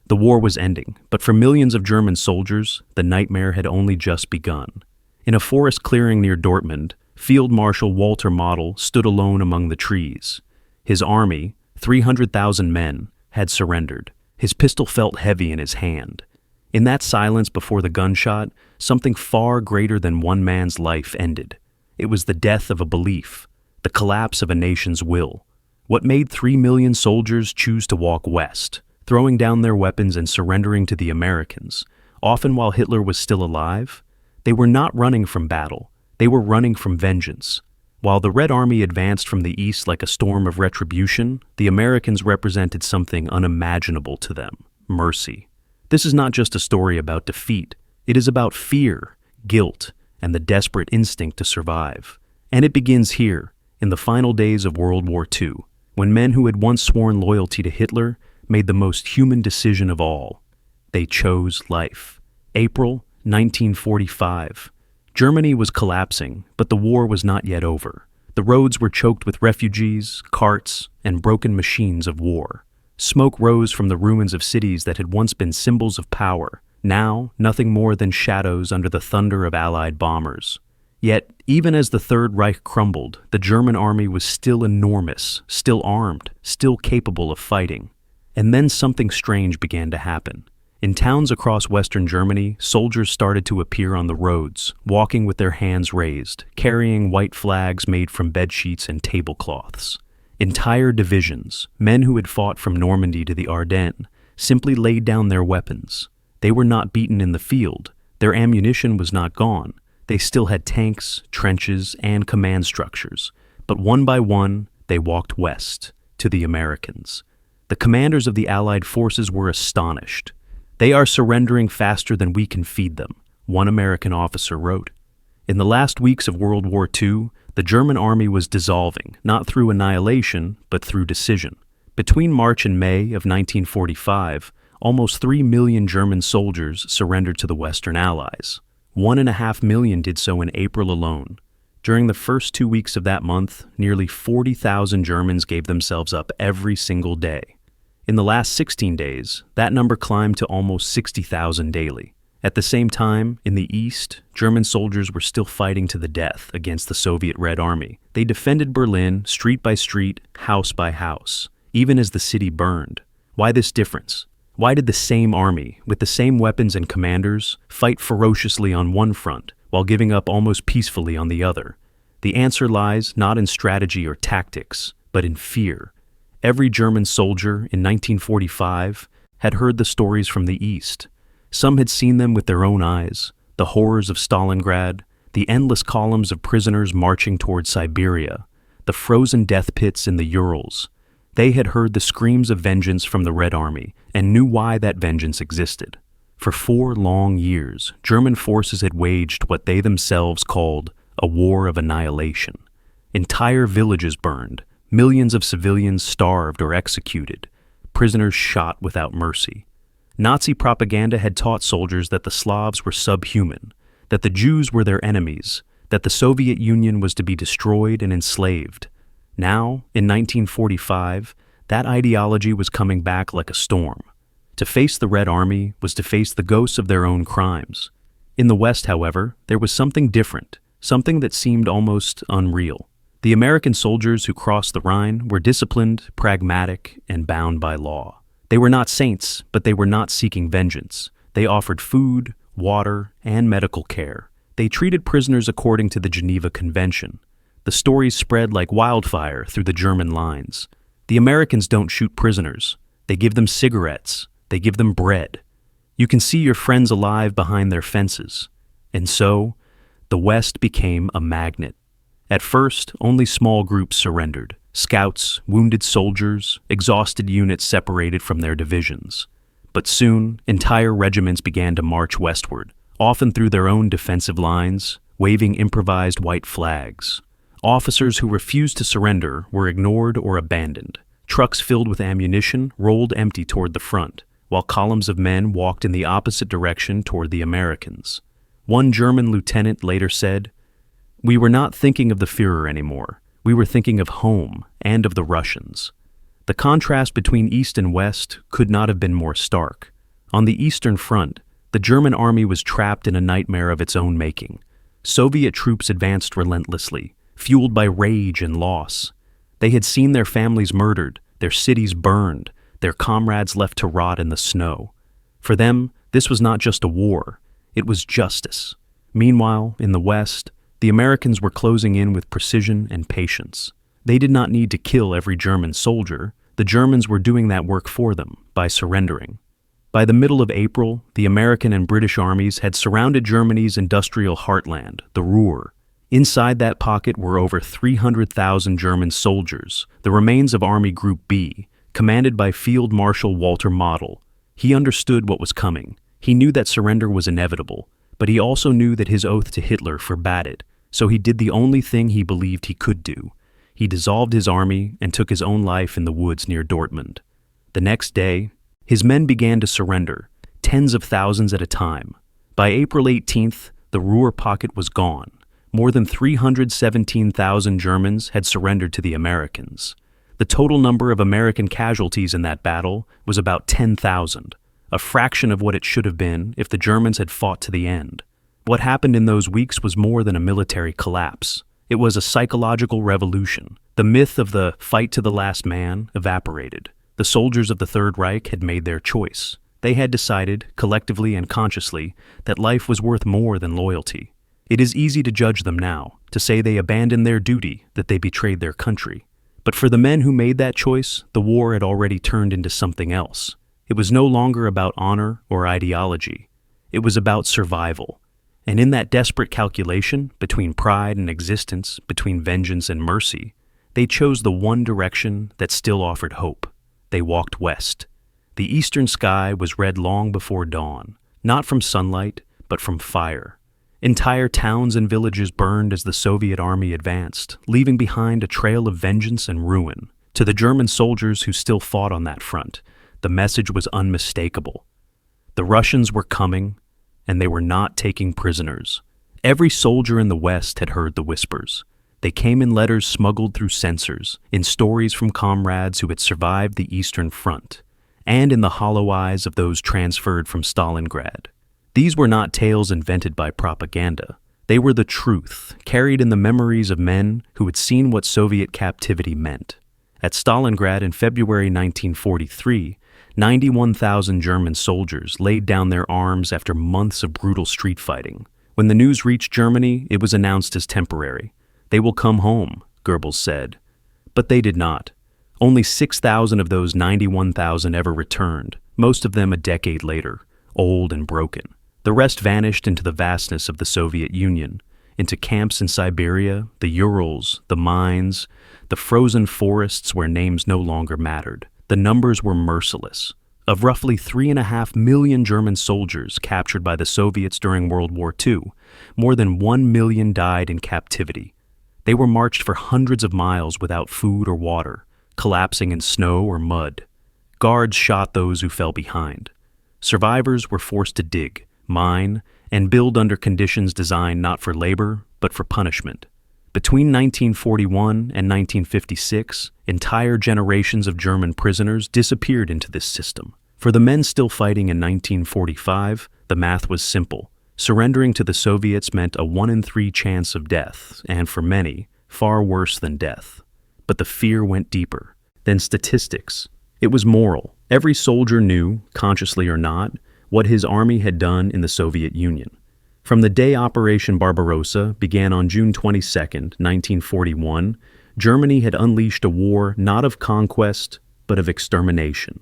The war was ending, but for millions of German soldiers, the nightmare had only just begun. In a forest clearing near Dortmund, Field Marshal Walter Model stood alone among the trees. His army, 300,000 men, had surrendered. His pistol felt heavy in his hand. In that silence before the gunshot, something far greater than one man's life ended. It was the death of a belief, the collapse of a nation's will. What made 3 million soldiers choose to walk west, throwing down their weapons and surrendering to the Americans, often while Hitler was still alive? They were not running from battle. They were running from vengeance. While the Red Army advanced from the east like a storm of retribution, the Americans represented something unimaginable to them: mercy. This is not just a story about defeat. It is about fear, guilt, and the desperate instinct to survive. And it begins here, in the final days of World War II, when men who had once sworn loyalty to Hitler made the most human decision of all. They chose life. April 1945. Germany was collapsing, but the war was not yet over. The roads were choked with refugees, carts, and broken machines of war. Smoke rose from the ruins of cities that had once been symbols of power, now nothing more than shadows under the thunder of Allied bombers. Yet, even as the Third Reich crumbled, the German army was still enormous, still armed, still capable of fighting. And then something strange began to happen. In towns across Western Germany, soldiers started to appear on the roads, walking with their hands raised, carrying white flags made from bedsheets and tablecloths. Entire divisions, men who had fought from Normandy to the Ardennes, simply laid down their weapons. They were not beaten in the field. Their ammunition was not gone. They still had tanks, trenches, and command structures. But one by one, they walked west, to the Americans. The commanders of the Allied forces were astonished. "They are surrendering faster than we can feed them," one American officer wrote. In the last weeks of World War II, the German army was dissolving, not through annihilation, but through decision. Between March and May of 1945, almost 3 million German soldiers surrendered to the Western Allies. 1.5 million did so in April alone. During the first 2 weeks of that month, nearly 40,000 Germans gave themselves up every single day. In the last 16 days, that number climbed to almost 60,000 daily. At the same time, in the east, German soldiers were still fighting to the death against the Soviet Red Army. They defended Berlin street by street, house by house, even as the city burned. Why this difference? Why did the same army, with the same weapons and commanders, fight ferociously on one front, while giving up almost peacefully on the other? The answer lies not in strategy or tactics, but in fear. Every German soldier in 1945 had heard the stories from the East. Some had seen them with their own eyes, the horrors of Stalingrad, the endless columns of prisoners marching toward Siberia, the frozen death pits in the Urals. They had heard the screams of vengeance from the Red Army and knew why that vengeance existed. For 4 long years, German forces had waged what they themselves called a war of annihilation. Entire villages burned. Millions of civilians starved or executed, prisoners shot without mercy. Nazi propaganda had taught soldiers that the Slavs were subhuman, that the Jews were their enemies, that the Soviet Union was to be destroyed and enslaved. Now, in 1945, that ideology was coming back like a storm. To face the Red Army was to face the ghosts of their own crimes. In the West, however, there was something different, something that seemed almost unreal. The American soldiers who crossed the Rhine were disciplined, pragmatic, and bound by law. They were not saints, but they were not seeking vengeance. They offered food, water, and medical care. They treated prisoners according to the Geneva Convention. The stories spread like wildfire through the German lines. The Americans don't shoot prisoners. They give them cigarettes. They give them bread. You can see your friends alive behind their fences. And so, the West became a magnet. At first, only small groups surrendered. Scouts, wounded soldiers, exhausted units separated from their divisions. But soon, entire regiments began to march westward, often through their own defensive lines, waving improvised white flags. Officers who refused to surrender were ignored or abandoned. Trucks filled with ammunition rolled empty toward the front, while columns of men walked in the opposite direction toward the Americans. One German lieutenant later said, "We were not thinking of the Führer anymore. We were thinking of home and of the Russians." The contrast between East and West could not have been more stark. On the Eastern Front, the German army was trapped in a nightmare of its own making. Soviet troops advanced relentlessly, fueled by rage and loss. They had seen their families murdered, their cities burned, their comrades left to rot in the snow. For them, this was not just a war, it was justice. Meanwhile, in the West, the Americans were closing in with precision and patience. They did not need to kill every German soldier. The Germans were doing that work for them by surrendering. By the middle of April, the American and British armies had surrounded Germany's industrial heartland, the Ruhr. Inside that pocket were over 300,000 German soldiers, the remains of Army Group B, commanded by Field Marshal Walter Model. He understood what was coming. He knew that surrender was inevitable, but he also knew that his oath to Hitler forbade it, so he did the only thing he believed he could do. He dissolved his army and took his own life in the woods near Dortmund. The next day, his men began to surrender, tens of thousands at a time. By April 18th, the Ruhr pocket was gone. More than 317,000 Germans had surrendered to the Americans. The total number of American casualties in that battle was about 10,000, a fraction of what it should have been if the Germans had fought to the end. What happened in those weeks was more than a military collapse. It was a psychological revolution. The myth of the fight to the last man evaporated. The soldiers of the Third Reich had made their choice. They had decided, collectively and consciously, that life was worth more than loyalty. It is easy to judge them now, to say they abandoned their duty, that they betrayed their country. But for the men who made that choice, the war had already turned into something else. It was no longer about honor or ideology. It was about survival. And in that desperate calculation, between pride and existence, between vengeance and mercy, they chose the one direction that still offered hope. They walked west. The eastern sky was red long before dawn, not from sunlight, but from fire. Entire towns and villages burned as the Soviet army advanced, leaving behind a trail of vengeance and ruin. To the German soldiers who still fought on that front, the message was unmistakable. The Russians were coming, and they were not taking prisoners. Every soldier in the West had heard the whispers. They came in letters smuggled through censors, in stories from comrades who had survived the Eastern Front, and in the hollow eyes of those transferred from Stalingrad. These were not tales invented by propaganda. They were the truth, carried in the memories of men who had seen what Soviet captivity meant. At Stalingrad in February 1943, 91,000 German soldiers laid down their arms after months of brutal street fighting. When the news reached Germany, it was announced as temporary. They will come home, Goebbels said. But they did not. Only 6,000 of those 91,000 ever returned, most of them a decade later, old and broken. The rest vanished into the vastness of the Soviet Union, into camps in Siberia, the Urals, the mines, the frozen forests where names no longer mattered. The numbers were merciless. Of roughly 3.5 million German soldiers captured by the Soviets during World War II, more than 1 million died in captivity. They were marched for hundreds of miles without food or water, collapsing in snow or mud. Guards shot those who fell behind. Survivors were forced to dig, mine, and build under conditions designed not for labor, but for punishment. Between 1941 and 1956, entire generations of German prisoners disappeared into this system. For the men still fighting in 1945, the math was simple. Surrendering to the Soviets meant a 1 in 3 chance of death, and for many, far worse than death. But the fear went deeper. Then statistics. It was moral. Every soldier knew, consciously or not, what his army had done in the Soviet Union. From the day Operation Barbarossa began on June 22, 1941, Germany had unleashed a war not of conquest, but of extermination.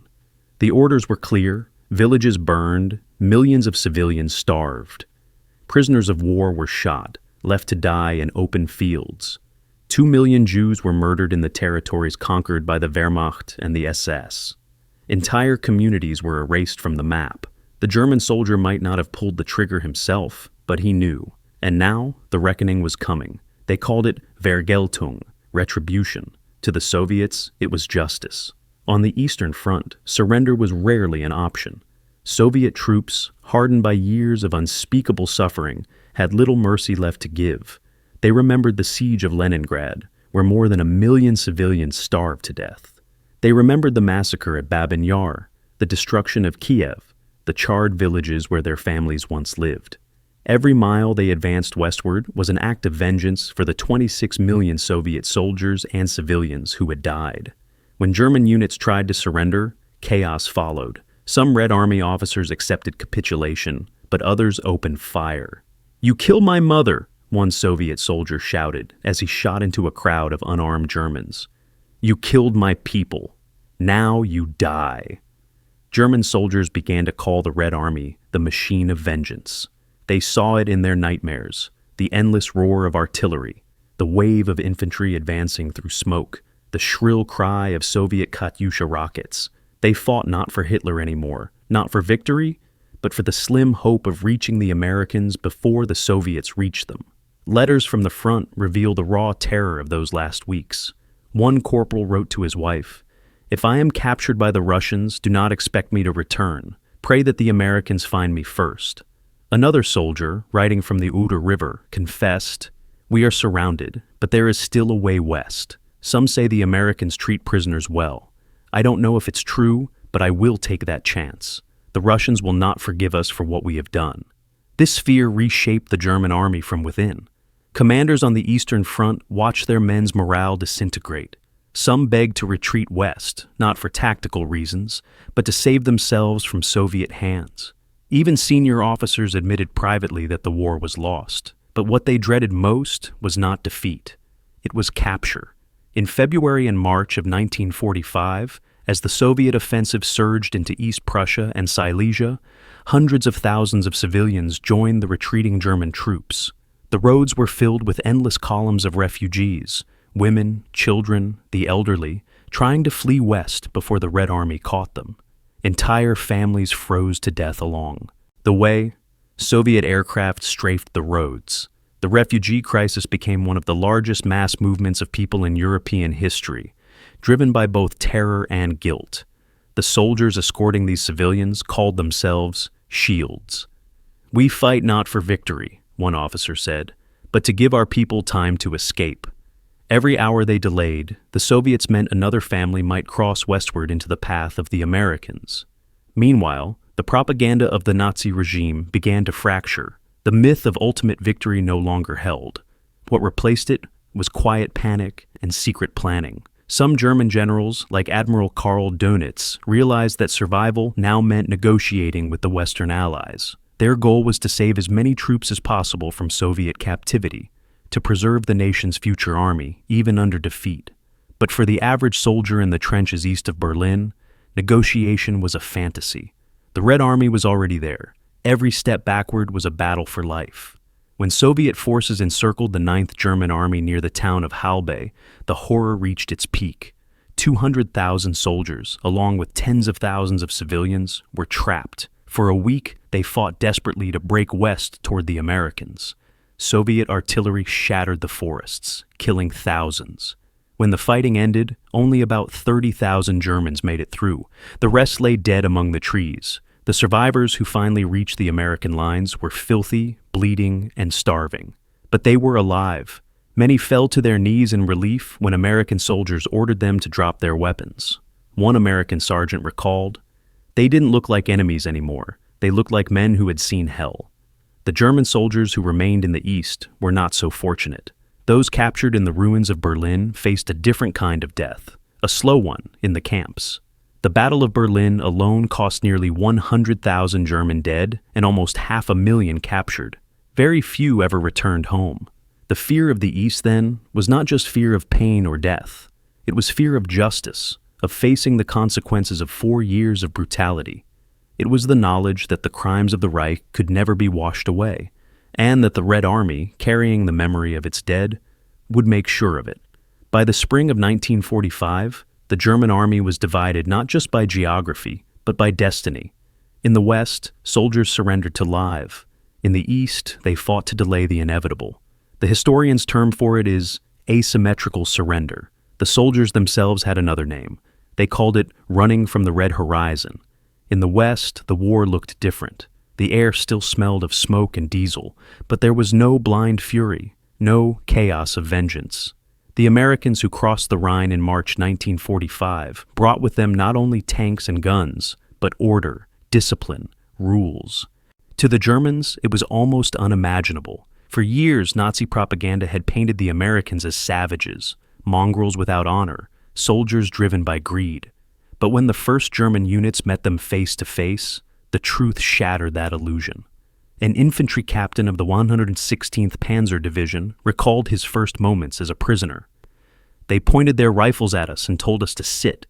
The orders were clear, villages burned, millions of civilians starved. Prisoners of war were shot, left to die in open fields. 2 million Jews were murdered in the territories conquered by the Wehrmacht and the SS. Entire communities were erased from the map. The German soldier might not have pulled the trigger himself, but he knew. And now, the reckoning was coming. They called it Vergeltung, retribution. To the Soviets, it was justice. On the Eastern Front, surrender was rarely an option. Soviet troops, hardened by years of unspeakable suffering, had little mercy left to give. They remembered the siege of Leningrad, where more than 1 million civilians starved to death. They remembered the massacre at Babin Yar, the destruction of Kiev, the charred villages where their families once lived. Every mile they advanced westward was an act of vengeance for the 26 million Soviet soldiers and civilians who had died. When German units tried to surrender, chaos followed. Some Red Army officers accepted capitulation, but others opened fire. "You killed my mother," one Soviet soldier shouted as he shot into a crowd of unarmed Germans. "You killed my people. Now you die." German soldiers began to call the Red Army the machine of vengeance. They saw it in their nightmares, the endless roar of artillery, the wave of infantry advancing through smoke, the shrill cry of Soviet Katyusha rockets. They fought not for Hitler anymore, not for victory, but for the slim hope of reaching the Americans before the Soviets reached them. Letters from the front reveal the raw terror of those last weeks. One corporal wrote to his wife, "If I am captured by the Russians, do not expect me to return. Pray that the Americans find me first." Another soldier, writing from the Oder River, confessed, "We are surrounded, but there is still a way west. Some say the Americans treat prisoners well. I don't know if it's true, but I will take that chance. The Russians will not forgive us for what we have done." This fear reshaped the German army from within. Commanders on the Eastern Front watched their men's morale disintegrate. Some begged to retreat west, not for tactical reasons, but to save themselves from Soviet hands. Even senior officers admitted privately that the war was lost. But what they dreaded most was not defeat. It was capture. In February and March of 1945, as the Soviet offensive surged into East Prussia and Silesia, hundreds of thousands of civilians joined the retreating German troops. The roads were filled with endless columns of refugees, women, children, the elderly, trying to flee west before the Red Army caught them. Entire families froze to death along the way. Soviet aircraft strafed the roads. The refugee crisis became one of the largest mass movements of people in European history, driven by both terror and guilt. The soldiers escorting these civilians called themselves shields. "We fight not for victory," one officer said, "but to give our people time to escape." Every hour they delayed, the Soviets meant another family might cross westward into the path of the Americans. Meanwhile, the propaganda of the Nazi regime began to fracture. The myth of ultimate victory no longer held. What replaced it was quiet panic and secret planning. Some German generals, like Admiral Karl Dönitz, realized that survival now meant negotiating with the Western Allies. Their goal was to save as many troops as possible from Soviet captivity, to preserve the nation's future army, even under defeat. But for the average soldier in the trenches east of Berlin, negotiation was a fantasy. The Red Army was already there. Every step backward was a battle for life. When Soviet forces encircled the 9th German Army near the town of Halbe, the horror reached its peak. 200,000 soldiers, along with tens of thousands of civilians, were trapped. For a week, they fought desperately to break west toward the Americans. Soviet artillery shattered the forests, killing thousands. When the fighting ended, only about 30,000 Germans made it through. The rest lay dead among the trees. The survivors who finally reached the American lines were filthy, bleeding, and starving. But they were alive. Many fell to their knees in relief when American soldiers ordered them to drop their weapons. One American sergeant recalled, "They didn't look like enemies anymore. They looked like men who had seen hell." The German soldiers who remained in the east were not so fortunate. Those captured in the ruins of Berlin faced a different kind of death, a slow one in the camps. The Battle of Berlin alone cost nearly 100,000 German dead and almost 500,000 captured. Very few ever returned home. The fear of the East, then, was not just fear of pain or death. It was fear of justice, of facing the consequences of 4 years of brutality. It was the knowledge that the crimes of the Reich could never be washed away, and that the Red Army, carrying the memory of its dead, would make sure of it. By the spring of 1945, the German army was divided not just by geography, but by destiny. In the West, soldiers surrendered to live. In the East, they fought to delay the inevitable. The historian's term for it is asymmetrical surrender. The soldiers themselves had another name. They called it running from the red horizon. In the West, the war looked different. The air still smelled of smoke and diesel, but there was no blind fury, no chaos of vengeance. The Americans who crossed the Rhine in March 1945 brought with them not only tanks and guns, but order, discipline, rules. To the Germans, it was almost unimaginable. For years, Nazi propaganda had painted the Americans as savages, mongrels without honor, soldiers driven by greed. But when the first German units met them face to face, the truth shattered that illusion. An infantry captain of the 116th Panzer Division recalled his first moments as a prisoner. "They pointed their rifles at us and told us to sit.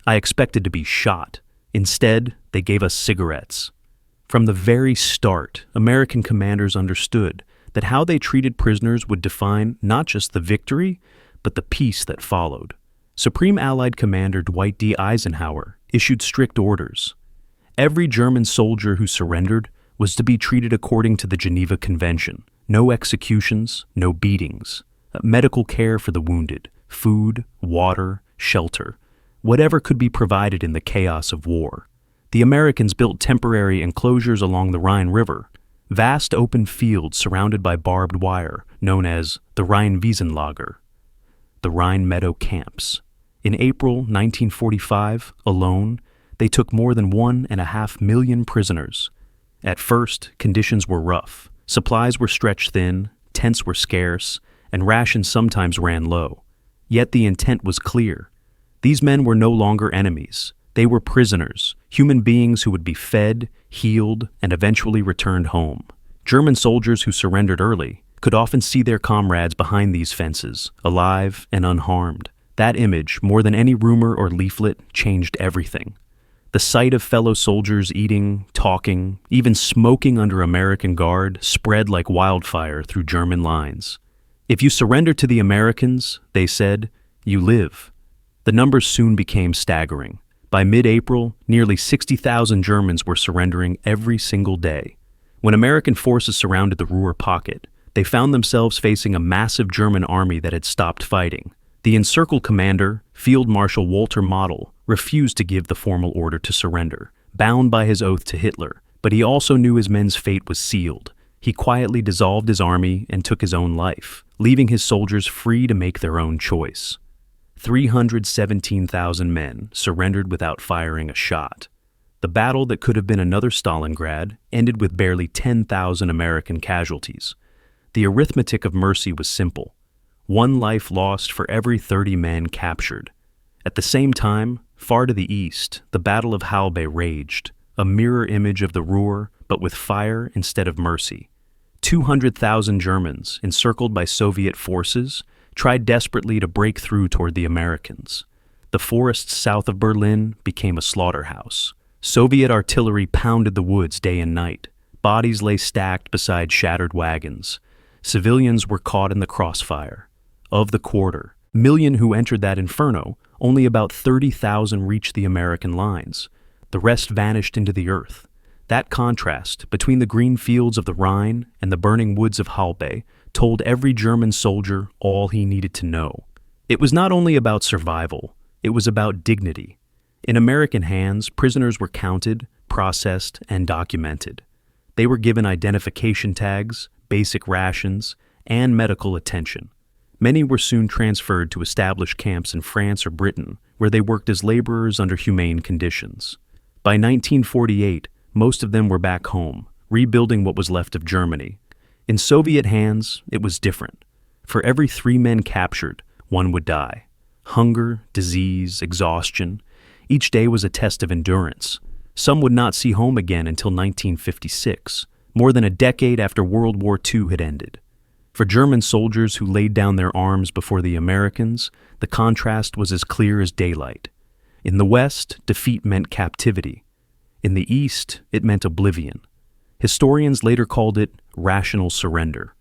I expected to be shot. Instead, they gave us cigarettes." From the very start, American commanders understood that how they treated prisoners would define not just the victory, but the peace that followed. Supreme Allied Commander Dwight D. Eisenhower issued strict orders. Every German soldier who surrendered was to be treated according to the Geneva Convention. No executions, no beatings. Medical care for the wounded, food, water, shelter, whatever could be provided in the chaos of war. The Americans built temporary enclosures along the Rhine River, vast open fields surrounded by barbed wire, known as the Rheinwiesenlager, the Rhine Meadow Camps. In April 1945, alone, they took more than 1.5 million prisoners. At first, conditions were rough. Supplies were stretched thin, tents were scarce, and rations sometimes ran low. Yet the intent was clear. These men were no longer enemies. They were prisoners, human beings who would be fed, healed, and eventually returned home. German soldiers who surrendered early could often see their comrades behind these fences, alive and unharmed. That image, more than any rumor or leaflet, changed everything. The sight of fellow soldiers eating, talking, even smoking under American guard spread like wildfire through German lines. If you surrender to the Americans, they said, you live. The numbers soon became staggering. By mid-April, nearly 60,000 Germans were surrendering every single day. When American forces surrounded the Ruhr pocket, they found themselves facing a massive German army that had stopped fighting. The encircled commander, Field Marshal Walter Model, refused to give the formal order to surrender, bound by his oath to Hitler, but he also knew his men's fate was sealed. He quietly dissolved his army and took his own life, leaving his soldiers free to make their own choice. 317,000 men surrendered without firing a shot. The battle that could have been another Stalingrad ended with barely 10,000 American casualties. The arithmetic of mercy was simple. One life lost for every 30 men captured. At the same time, far to the east, the Battle of Halbe raged, a mirror image of the Ruhr, but with fire instead of mercy. 200,000 Germans, encircled by Soviet forces, tried desperately to break through toward the Americans. The forests south of Berlin became a slaughterhouse. Soviet artillery pounded the woods day and night. Bodies lay stacked beside shattered wagons. Civilians were caught in the crossfire. Of the 250,000 who entered that inferno, only about 30,000 reached the American lines. The rest vanished into the earth. That contrast between the green fields of the Rhine and the burning woods of Halbe told every German soldier all he needed to know. It was not only about survival, it was about dignity. In American hands, prisoners were counted, processed, and documented. They were given identification tags, basic rations, and medical attention. Many were soon transferred to established camps in France or Britain, where they worked as laborers under humane conditions. By 1948, most of them were back home, rebuilding what was left of Germany. In Soviet hands, it was different. For every 3 men captured, 1 would die. Hunger, disease, exhaustion. Each day was a test of endurance. Some would not see home again until 1956, more than a decade after World War II had ended. For German soldiers who laid down their arms before the Americans, the contrast was as clear as daylight. In the West, defeat meant captivity. In the East, it meant oblivion. Historians later called it rational surrender.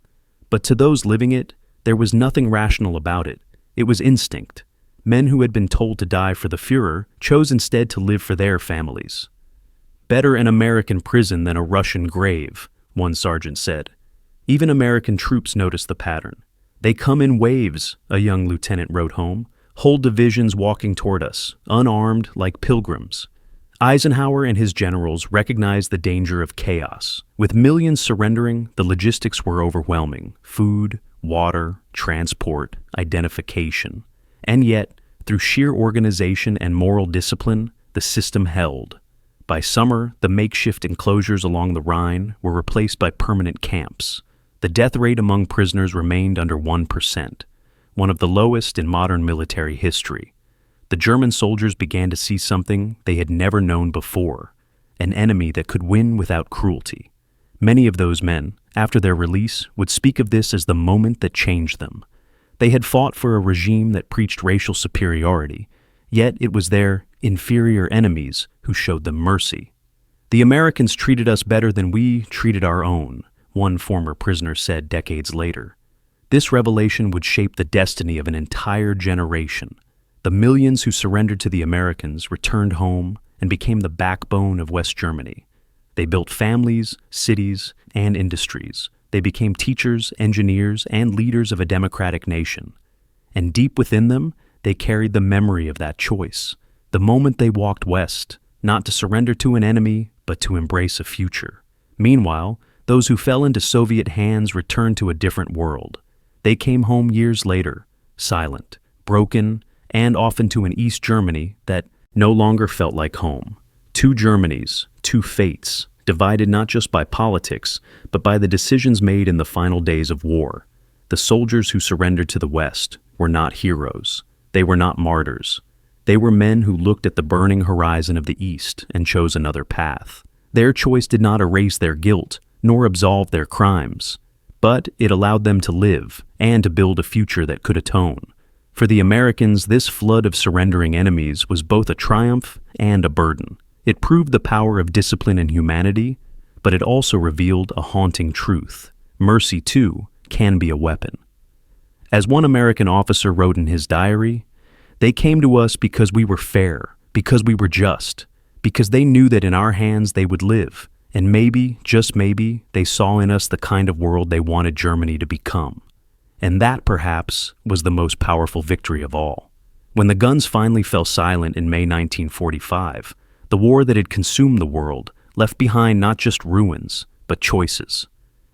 But to those living it, there was nothing rational about it. It was instinct. Men who had been told to die for the Führer chose instead to live for their families. "Better an American prison than a Russian grave," one sergeant said. Even American troops noticed the pattern. "They come in waves," a young lieutenant wrote home. "Whole divisions walking toward us, unarmed like pilgrims." Eisenhower and his generals recognized the danger of chaos. With millions surrendering, the logistics were overwhelming: food, water, transport, identification. And yet, through sheer organization and moral discipline, the system held. By summer, the makeshift enclosures along the Rhine were replaced by permanent camps. The death rate among prisoners remained under 1%, one of the lowest in modern military history. The German soldiers began to see something they had never known before, an enemy that could win without cruelty. Many of those men, after their release, would speak of this as the moment that changed them. They had fought for a regime that preached racial superiority, yet it was their inferior enemies who showed them mercy. "The Americans treated us better than we treated our own," one former prisoner said decades later. This revelation would shape the destiny of an entire generation. The millions who surrendered to the Americans returned home and became the backbone of West Germany. They built families, cities, and industries. They became teachers, engineers, and leaders of a democratic nation. And deep within them, they carried the memory of that choice, the moment they walked west, not to surrender to an enemy, but to embrace a future. Meanwhile, those who fell into Soviet hands returned to a different world. They came home years later, silent, broken, and often to an East Germany that no longer felt like home. Two Germanys, two fates, divided not just by politics, but by the decisions made in the final days of war. The soldiers who surrendered to the West were not heroes. They were not martyrs. They were men who looked at the burning horizon of the East and chose another path. Their choice did not erase their guilt, nor absolve their crimes, but it allowed them to live and to build a future that could atone. For the Americans, this flood of surrendering enemies was both a triumph and a burden. It proved the power of discipline and humanity, but it also revealed a haunting truth. Mercy, too, can be a weapon. As one American officer wrote in his diary, "They came to us because we were fair, because we were just, because they knew that in our hands they would live, and maybe, just maybe, they saw in us the kind of world they wanted Germany to become." And that, perhaps, was the most powerful victory of all. When the guns finally fell silent in May 1945, the war that had consumed the world left behind not just ruins, but choices.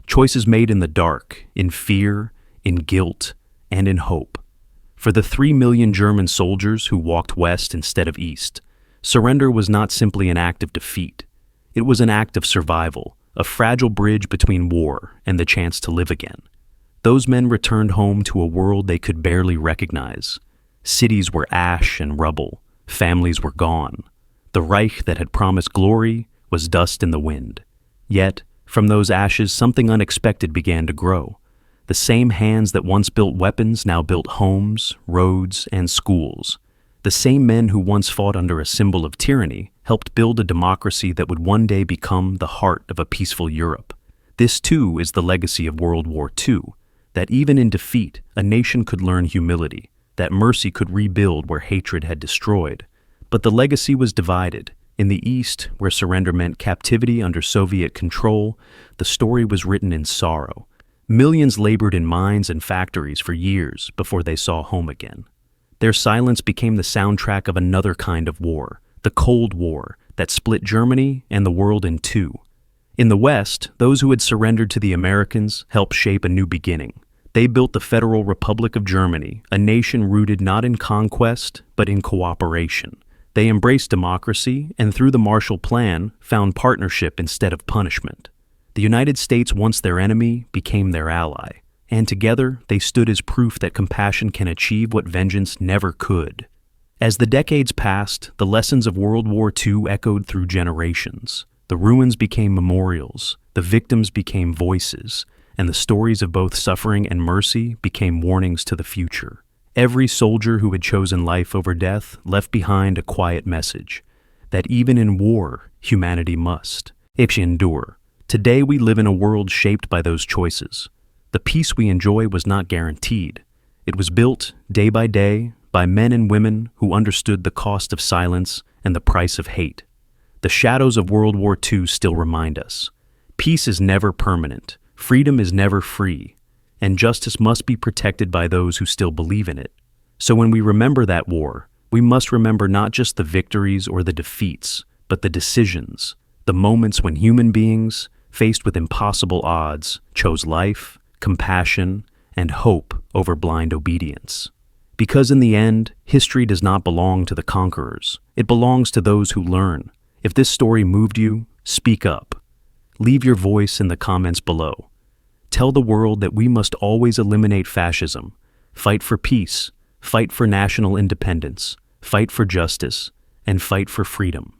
Choices made in the dark, in fear, in guilt, and in hope. For the 3 million German soldiers who walked west instead of east, surrender was not simply an act of defeat. It was an act of survival, a fragile bridge between war and the chance to live again. Those men returned home to a world they could barely recognize. Cities were ash and rubble. Families were gone. The Reich that had promised glory was dust in the wind. Yet, from those ashes, something unexpected began to grow. The same hands that once built weapons now built homes, roads, and schools. The same men who once fought under a symbol of tyranny helped build a democracy that would one day become the heart of a peaceful Europe. This, too, is the legacy of World War II, that even in defeat, a nation could learn humility, that mercy could rebuild where hatred had destroyed. But the legacy was divided. In the East, where surrender meant captivity under Soviet control, the story was written in sorrow. Millions labored in mines and factories for years before they saw home again. Their silence became the soundtrack of another kind of war, the Cold War, that split Germany and the world in two. In the West, those who had surrendered to the Americans helped shape a new beginning. They built the Federal Republic of Germany, a nation rooted not in conquest, but in cooperation. They embraced democracy and through the Marshall Plan found partnership instead of punishment. The United States, once their enemy, became their ally, and together they stood as proof that compassion can achieve what vengeance never could. As the decades passed, the lessons of World War II echoed through generations. The ruins became memorials, the victims became voices, and the stories of both suffering and mercy became warnings to the future. Every soldier who had chosen life over death left behind a quiet message, that even in war, humanity must endure. Today we live in a world shaped by those choices. The peace we enjoy was not guaranteed. It was built, day by day, by men and women who understood the cost of silence and the price of hate. The shadows of World War II still remind us. Peace is never permanent, freedom is never free, and justice must be protected by those who still believe in it. So when we remember that war, we must remember not just the victories or the defeats, but the decisions, the moments when human beings, faced with impossible odds, chose life, compassion, and hope over blind obedience. Because in the end, history does not belong to the conquerors. It belongs to those who learn. If this story moved you, speak up. Leave your voice in the comments below. Tell the world that we must always eliminate fascism, fight for peace, fight for national independence, fight for justice, and fight for freedom.